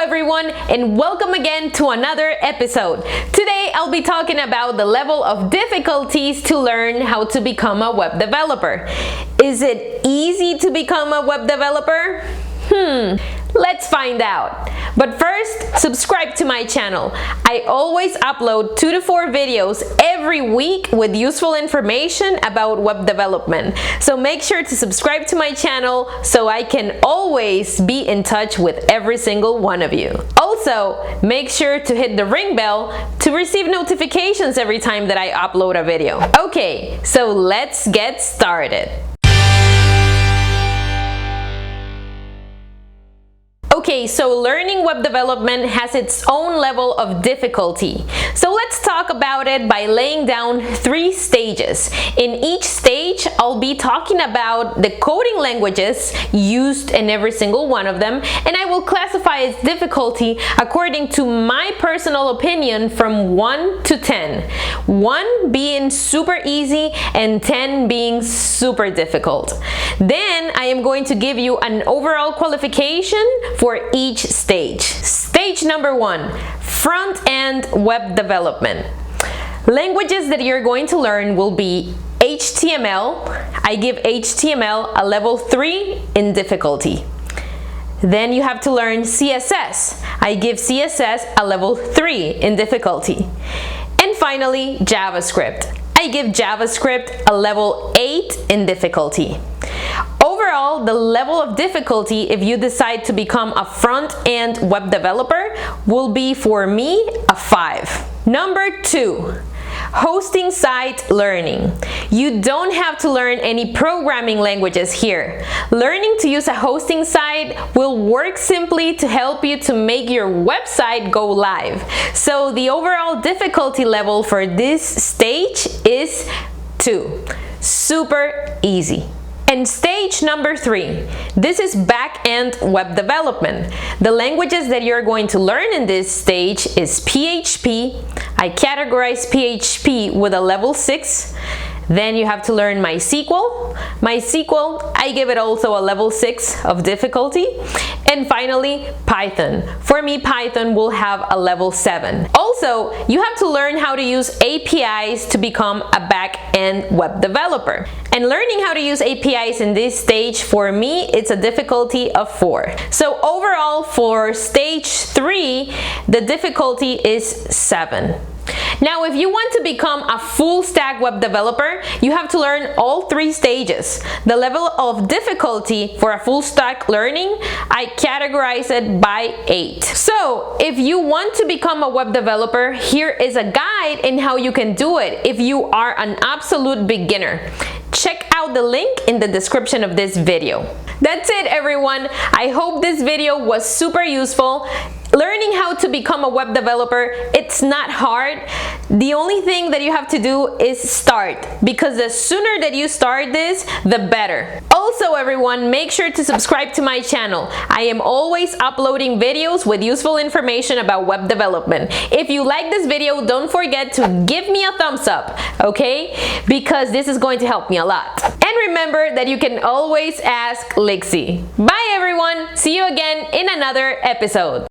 everyone, and welcome again to another episode. Today I'll be talking about the level of difficulties to learn how to become a web developer. Is it easy to become a web developer? Let's find out. But first, subscribe to my channel. I always upload 2 to 4 videos every week with useful information about web development. So make sure to subscribe to my channel so I can always be in touch with every single one of you. Also, make sure to hit the ring bell to receive notifications every time that I upload a video. Okay, so let's get started. Okay, so learning web development has its own level of difficulty. So let's talk about it by laying down 3 stages. In each stage, I'll be talking about the coding languages used in every single one of them, and I will classify its difficulty according to my personal opinion from 1 to 10. 1 being super easy and 10 being super difficult. Then I am going to give you an overall qualification for each stage. Stage number 1, front-end web development. Languages that you're going to learn will be HTML. I give HTML a level 3 in difficulty. Then you have to learn CSS. I give CSS a level 3 in difficulty. And finally, JavaScript. I give JavaScript a level 8 in difficulty. Overall, the level of difficulty if you decide to become a front-end web developer will be, for me, a 5. Number 2, hosting site learning. You don't have to learn any programming languages here. Learning to use a hosting site will work simply to help you to make your website go live. So the overall difficulty level for this stage is 2. Super easy. And stage number 3, this is back-end web development. The languages that you're going to learn in this stage is PHP. I categorize PHP with a level 6. Then you have to learn MySQL. MySQL, I give it also a level 6 of difficulty. And finally, Python. For me, Python will have a level 7. Also, you have to learn how to use APIs to become a back-end web developer. And learning how to use APIs in this stage, for me, it's a difficulty of 4. So overall, for stage 3, the difficulty is 7. Now, if you want to become a full-stack web developer, you have to learn all 3 stages. The level of difficulty for a full-stack learning, I categorize it by 8. So, if you want to become a web developer, here is a guide in how you can do it if you are an absolute beginner. Check out the link in the description of this video. That's it, everyone. I hope this video was super useful. Learning how to become a web developer, it's not hard. The only thing that you have to do is start, because the sooner that you start this, the better. Also, everyone, make sure to subscribe to my channel. I am always uploading videos with useful information about web development. If you like this video, don't forget to give me a thumbs up, okay? Because this is going to help me a lot. And remember that you can always ask Lixie. Bye, everyone. See you again in another episode.